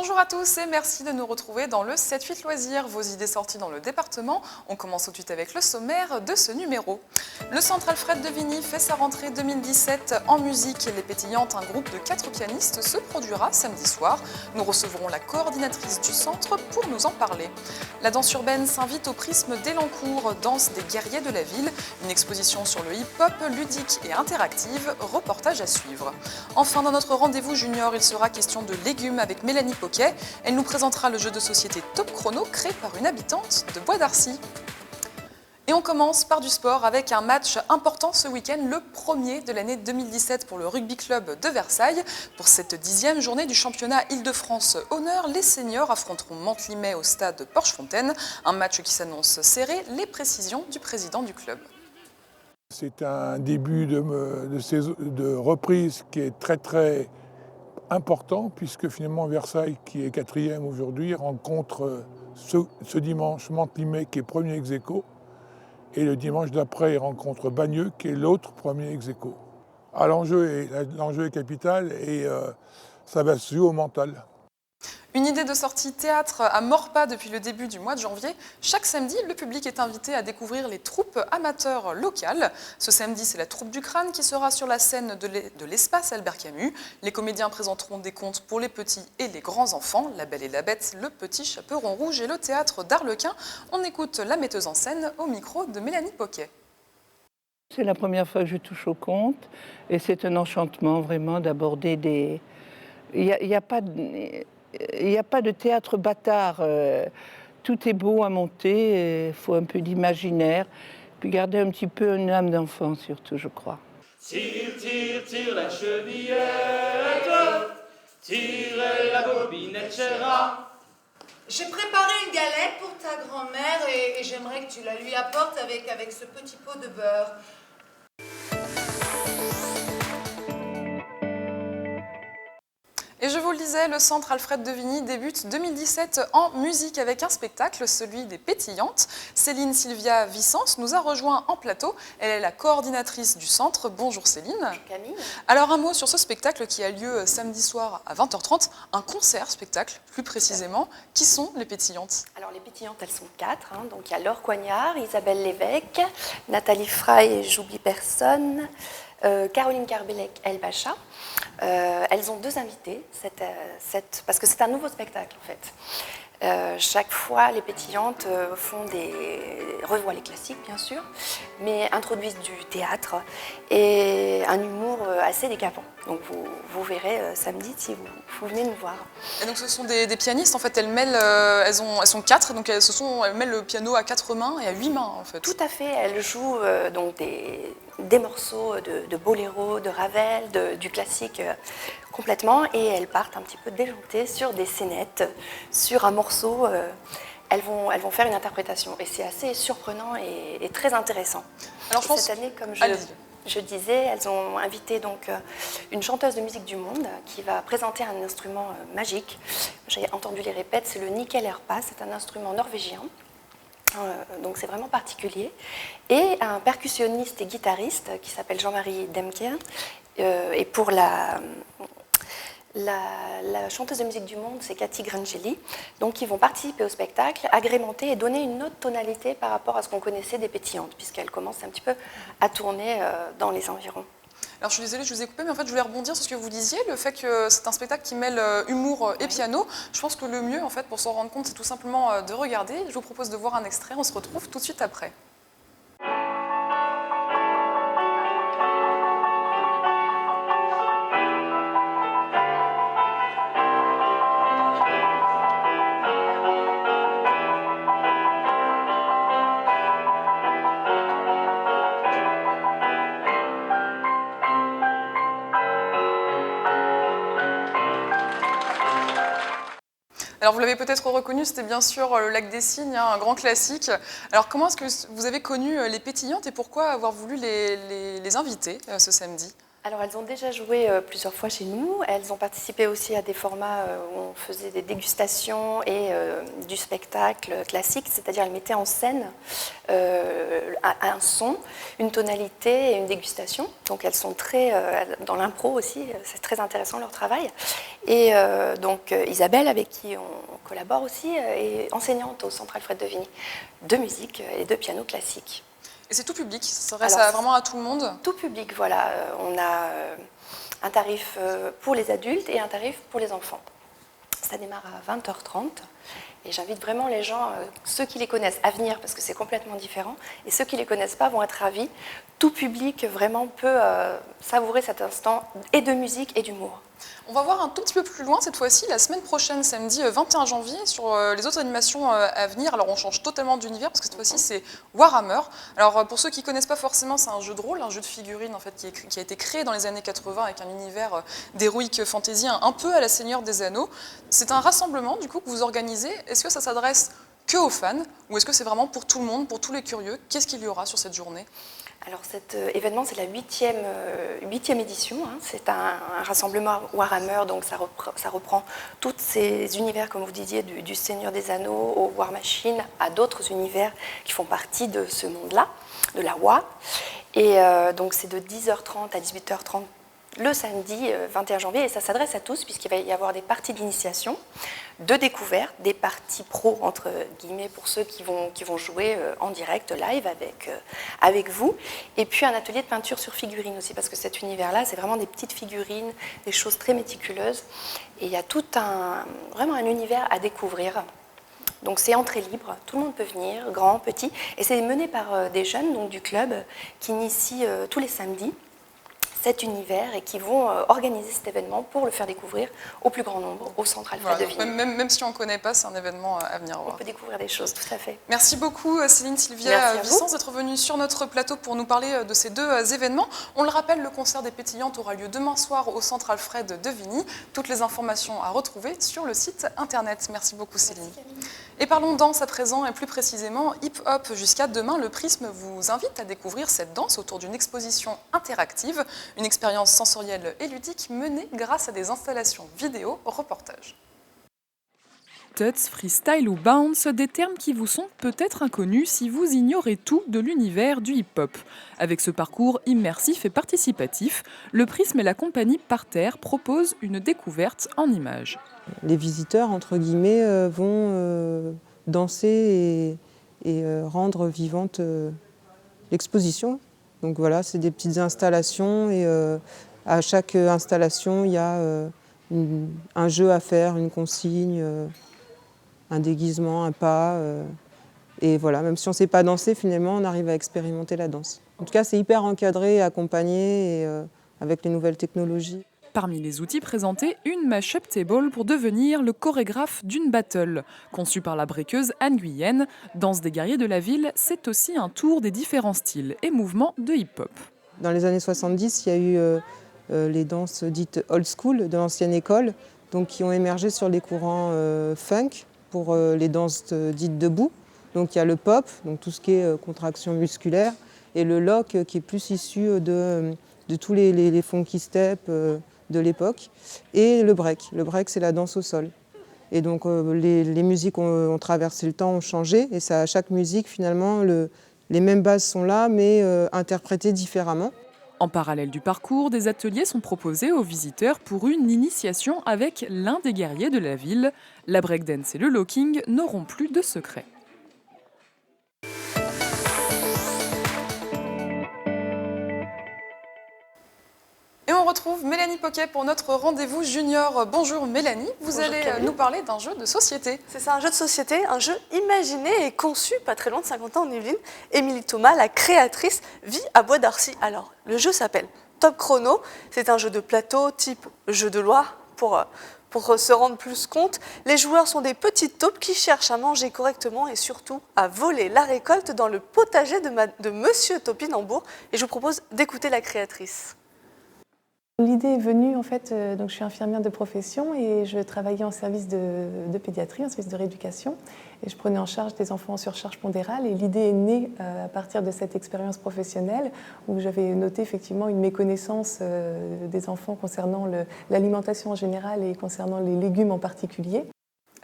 Bonjour à tous et merci de nous retrouver dans le 7-8 loisirs, vos idées sorties dans le département. On commence tout de suite avec le sommaire de ce numéro. Le Centre Alfred de Vigny fait sa rentrée 2017 en musique. Les Pétillantes, un groupe de 4 pianistes, se produira samedi soir. Nous recevrons la coordinatrice du centre pour nous en parler. La danse urbaine s'invite au prisme d'Elancourt, danse des guerriers de la ville. Une exposition sur le hip-hop, ludique et interactive, reportage à suivre. Enfin, dans notre rendez-vous junior, il sera question de légumes avec Mélanie Poquet. Elle nous présentera le jeu de société Top Chrono créé par une habitante de Bois d'Arcy. Et on commence par du sport avec un match important ce week-end, le premier de l'année 2017 pour le rugby club de Versailles. Pour cette 10e journée du championnat Île-de-France Honneur, les seniors affronteront Mantes-Limay au stade Porchefontaine. Un match qui s'annonce serré, les précisions du président du club. C'est un début de reprise qui est très important puisque finalement Versailles, qui est 4e aujourd'hui, rencontre ce dimanche Mantes-Limay qui est premier ex-aequo et le dimanche d'après il rencontre Bagneux qui est l'autre premier ex-aequo. L'enjeu est capital et ça va se jouer au mental. Une idée de sortie théâtre à Maurepas depuis le début du mois de janvier. Chaque samedi, le public est invité à découvrir les troupes amateurs locales. Ce samedi, c'est la troupe du Crâne qui sera sur la scène de l'espace Albert Camus. Les comédiens présenteront des contes pour les petits et les grands enfants, La Belle et la Bête, Le Petit Chaperon Rouge et le théâtre d'Arlequin. On écoute la metteuse en scène au micro de Mélanie Poquet. C'est la première fois que je touche au conte et c'est un enchantement vraiment d'aborder des... Il n'y a pas de théâtre bâtard, tout est beau à monter, il faut un peu d'imaginaire, puis garder un petit peu une âme d'enfant surtout, je crois. Tire, tire, tire la chevillette, tire la bobinette, chéra. J'ai préparé une galette pour ta grand-mère et j'aimerais que tu la lui apportes avec ce petit pot de beurre. Et je vous le disais, le Centre Alfred de Vigny débute 2017 en musique avec un spectacle, celui des Pétillantes. Céline Sylvia Vicence nous a rejoint en plateau. Elle est la coordinatrice du centre. Bonjour Céline. Camille. Alors un mot sur ce spectacle qui a lieu samedi soir à 20h30, un concert-spectacle plus précisément. Qui sont les Pétillantes? Alors les Pétillantes, elles sont 4. Donc il y a Laure Coignard, Isabelle Lévesque, Nathalie Frey, et j'oublie personne, Caroline Carbellec, Elbacha. Elles ont 2 invités, parce que c'est un nouveau spectacle en fait. Chaque fois, les Pétillantes revoient les classiques bien sûr, mais introduisent du théâtre et un humour assez décapant. Donc vous verrez samedi si vous venez nous voir. Et donc ce sont des pianistes en fait, elles sont 4, donc elles mêlent le piano à 4 mains et à 8 mains en fait. Tout à fait, elles jouent donc des morceaux de boléro, de Ravel, du classique complètement, et elles partent un petit peu déjantées sur des scénettes, sur un morceau. Elles vont faire une interprétation et c'est assez surprenant et très intéressant. Alors, cette année, comme je disais, elles ont invité donc une chanteuse de musique du monde qui va présenter un instrument magique. J'ai entendu les répètes, c'est le nickel airpa, c'est un instrument norvégien. Donc c'est vraiment particulier. Et un percussionniste et guitariste qui s'appelle Jean-Marie Demke. Et pour la chanteuse de musique du monde, c'est Cathy Grangeli. Donc ils vont participer au spectacle, agrémenter et donner une autre tonalité par rapport à ce qu'on connaissait des Pétillantes, puisqu'elles commencent un petit peu à tourner dans les environs. Alors je suis désolée, je vous ai coupé, mais en fait je voulais rebondir sur ce que vous disiez, le fait que c'est un spectacle qui mêle humour et piano. Je pense que le mieux en fait pour s'en rendre compte, c'est tout simplement de regarder. Je vous propose de voir un extrait, on se retrouve tout de suite après. Alors vous l'avez peut-être reconnu, c'était bien sûr le Lac des Cygnes, un grand classique. Alors comment est-ce que vous avez connu les Pétillantes et pourquoi avoir voulu les inviter ce samedi? Alors, elles ont déjà joué plusieurs fois chez nous. Elles ont participé aussi à des formats où on faisait des dégustations et du spectacle classique, c'est-à-dire elles mettaient en scène un son, une tonalité et une dégustation. Donc, elles sont très dans l'impro aussi, c'est très intéressant leur travail. Et donc, Isabelle, avec qui on collabore aussi, est enseignante au Centre Alfred de Vigny de musique et de piano classique. Et c'est tout public, ça s'adresse vraiment à tout le monde? Tout public, voilà. On a un tarif pour les adultes et un tarif pour les enfants. Ça démarre à 20h30 et j'invite vraiment les gens, ceux qui les connaissent, à venir parce que c'est complètement différent. Et ceux qui ne les connaissent pas vont être ravis. Tout public vraiment peut savourer cet instant et de musique et d'humour. On va voir un tout petit peu plus loin cette fois-ci, la semaine prochaine, samedi 21 janvier, sur les autres animations à venir. Alors on change totalement d'univers parce que cette fois-ci c'est Warhammer. Alors pour ceux qui ne connaissent pas forcément, c'est un jeu de rôle, un jeu de figurines en fait, qui a été créé dans les années 80 avec un univers d'heroic fantasy un peu à la Seigneur des Anneaux. C'est un rassemblement du coup que vous organisez. Est-ce que ça s'adresse que aux fans ou est-ce que c'est vraiment pour tout le monde, pour tous les curieux? Qu'est-ce qu'il y aura sur cette journée? Alors cet événement, c'est la huitième édition. Hein. C'est un rassemblement Warhammer, donc ça reprend tous ces univers, comme vous disiez, du Seigneur des Anneaux au War Machine, à d'autres univers qui font partie de ce monde-là, de la WoW. Et donc c'est de 10h30 à 18h30 le samedi 21 janvier, et ça s'adresse à tous puisqu'il va y avoir des parties d'initiation, de découverte, des parties pro entre guillemets pour ceux qui vont jouer en direct, live avec vous, et puis un atelier de peinture sur figurines aussi parce que cet univers-là, c'est vraiment des petites figurines, des choses très méticuleuses, et il y a vraiment un univers à découvrir. Donc c'est entrée libre, tout le monde peut venir, grand, petit, et c'est mené par des jeunes donc du club qui initient tous les samedis cet univers et qui vont organiser cet événement pour le faire découvrir au plus grand nombre, au Centre Alfred de Vigny. Même si on ne connaît pas, c'est un événement à venir voir. On peut découvrir des choses, tout à fait. Merci beaucoup Céline Sylvia Vicence d'être venue sur notre plateau pour nous parler de ces deux événements. On le rappelle, le concert des Pétillantes aura lieu demain soir au Centre Alfred de Vigny. Toutes les informations à retrouver sur le site internet. Merci beaucoup Céline. Et parlons danse à présent et plus précisément hip-hop. Jusqu'à demain, le Prisme vous invite à découvrir cette danse autour d'une exposition interactive, une expérience sensorielle et ludique menée grâce à des installations vidéo reportages. Tuts, freestyle ou bounce, des termes qui vous sont peut-être inconnus si vous ignorez tout de l'univers du hip-hop. Avec ce parcours immersif et participatif, le Prisme et la compagnie Parterre proposent une découverte en images. Les visiteurs, entre guillemets, vont danser et rendre vivante l'exposition. Donc voilà, c'est des petites installations et à chaque installation, il y a un jeu à faire, une consigne, un déguisement, un pas. Et voilà, même si on ne sait pas danser, finalement, on arrive à expérimenter la danse. En tout cas, c'est hyper encadré, accompagné et avec les nouvelles technologies. Parmi les outils présentés, une mash-up table pour devenir le chorégraphe d'une battle. Conçue par la breakeuse Anne Guyenne, Danse des guerriers de la ville, c'est aussi un tour des différents styles et mouvements de hip-hop. Dans les années 70, il y a eu les danses dites old school de l'ancienne école, donc qui ont émergé sur les courants funk pour les danses dites debout. Donc il y a le pop, donc tout ce qui est contraction musculaire, et le lock qui est plus issu de tous les funky steps de l'époque, et le break. Le break, c'est la danse au sol. Et donc les musiques ont traversé le temps, ont changé, et ça, à chaque musique, finalement, les mêmes bases sont là, mais interprétées différemment. En parallèle du parcours, des ateliers sont proposés aux visiteurs pour une initiation avec l'un des guerriers de la ville. La breakdance et le locking n'auront plus de secret. Et on retrouve Mélanie Poquet pour notre rendez-vous junior. Bonjour Mélanie, vous allez nous parler d'un jeu de société. C'est ça, un jeu de société, un jeu imaginé et conçu pas très loin de Saint-Quentin en Yvelines. Émilie Thomas, la créatrice, vit à Bois d'Arcy. Alors, le jeu s'appelle Top Chrono. C'est un jeu de plateau type jeu de loi pour se rendre plus compte. Les joueurs sont des petites taupes qui cherchent à manger correctement et surtout à voler la récolte dans le potager de Monsieur Topinambour. Et je vous propose d'écouter la créatrice. L'idée est venue, en fait, donc je suis infirmière de profession et je travaillais en service de pédiatrie, en service de rééducation, et je prenais en charge des enfants en surcharge pondérale. Et l'idée est née à partir de cette expérience professionnelle où j'avais noté effectivement une méconnaissance des enfants concernant l'alimentation en général et concernant les légumes en particulier.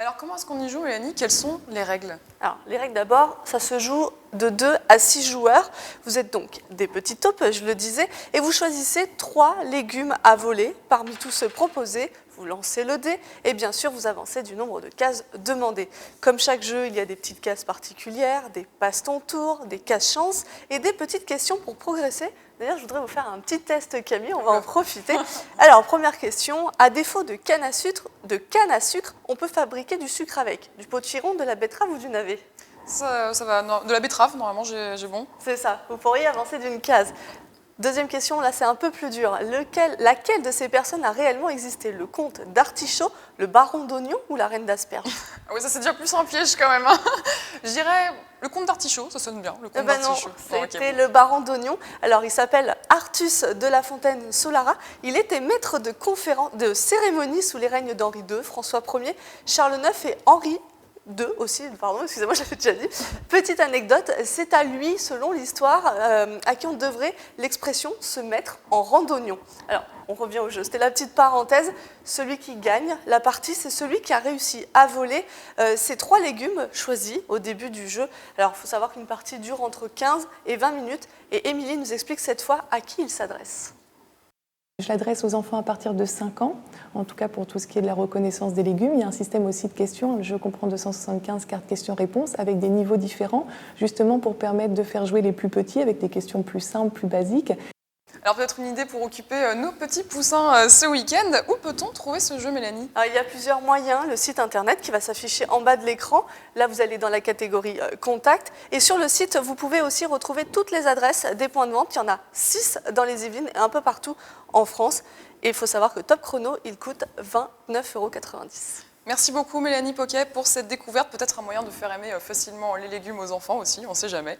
Alors comment est-ce qu'on y joue, Mélanie? Quelles sont les règles? Alors, les règles d'abord, ça se joue de 2 à 6 joueurs. Vous êtes donc des petits taupes, je le disais, et vous choisissez 3 légumes à voler parmi tous ceux proposés. Vous lancez le dé et bien sûr vous avancez du nombre de cases demandées. Comme chaque jeu, il y a des petites cases particulières, des passe-ton-tour, des cases-chance et des petites questions pour progresser. D'ailleurs, je voudrais vous faire un petit test, Camille, on va en profiter. Alors, première question, à défaut de canne à sucre, on peut fabriquer du sucre avec du potiron, de la betterave ou du navet? Ça va, non, de la betterave, normalement j'ai bon. C'est ça, vous pourriez avancer d'une case. Deuxième question, là c'est un peu plus dur. Laquelle de ces personnes a réellement existé? Le comte d'Artichaut, le baron d'Oignon ou la reine d'Asperges? Ah oui, ça c'est déjà plus un piège quand même. Hein. Je dirais le comte d'Artichaut, ça sonne bien. Le comte d'Artichaut. Non, c'était le baron d'Oignon. Alors il s'appelle Artus de la Fontaine Solara. Il était maître de cérémonie sous les règnes d'Henri II, François Ier, Charles IX et Henri II aussi, pardon, excusez-moi, je l'avais déjà dit. Petite anecdote, c'est à lui, selon l'histoire, à qui on devrait l'expression « se mettre en randonnion ». Alors, on revient au jeu, c'était la petite parenthèse. Celui qui gagne la partie, c'est celui qui a réussi à voler ces 3 légumes choisis au début du jeu. Alors, il faut savoir qu'une partie dure entre 15 et 20 minutes, et Émilie nous explique cette fois à qui il s'adresse. Je l'adresse aux enfants à partir de 5 ans, en tout cas pour tout ce qui est de la reconnaissance des légumes. Il y a un système aussi de questions. Le jeu comprend 275 cartes questions-réponses avec des niveaux différents, justement pour permettre de faire jouer les plus petits avec des questions plus simples, plus basiques. Alors peut-être une idée pour occuper nos petits poussins ce week-end. Où peut-on trouver ce jeu, Mélanie? Il y a plusieurs moyens. Le site internet qui va s'afficher en bas de l'écran. Là, vous allez dans la catégorie Contact. Et sur le site, vous pouvez aussi retrouver toutes les adresses des points de vente. Il y en a 6 dans les Yvelines et un peu partout en France. Et il faut savoir que Top Chrono, il coûte 29,90 €. Merci beaucoup Mélanie Poquet pour cette découverte, peut-être un moyen de faire aimer facilement les légumes aux enfants aussi, on ne sait jamais.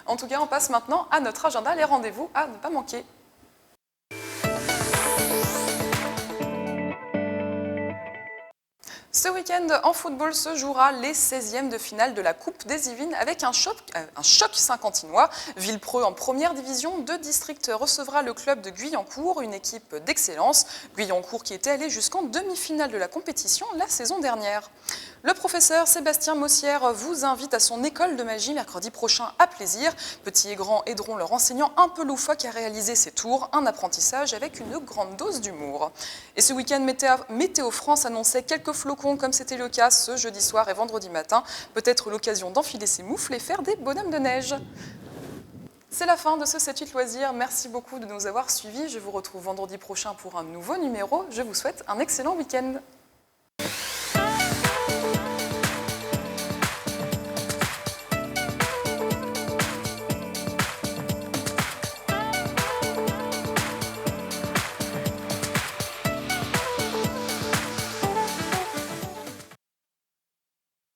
En tout cas, on passe maintenant à notre agenda, les rendez-vous à ne pas manquer. Ce week-end, en football, se jouera les 16e de finale de la Coupe des Yvelines avec un choc saint-quentinois. Villepreux, en première division, 2 districts recevra le club de Guyancourt, une équipe d'excellence. Guyancourt qui était allé jusqu'en demi-finale de la compétition la saison dernière. Le professeur Sébastien Mossière vous invite à son école de magie mercredi prochain à Plaisir. Petits et grands aideront leur enseignant un peu loufoque à réaliser ses tours, un apprentissage avec une grande dose d'humour. Et ce week-end, Météo France annonçait quelques flocons comme c'était le cas ce jeudi soir et vendredi matin. Peut-être l'occasion d'enfiler ses moufles et faire des bonhommes de neige. C'est la fin de ce 7-8 loisirs. Merci beaucoup de nous avoir suivis. Je vous retrouve vendredi prochain pour un nouveau numéro. Je vous souhaite un excellent week-end.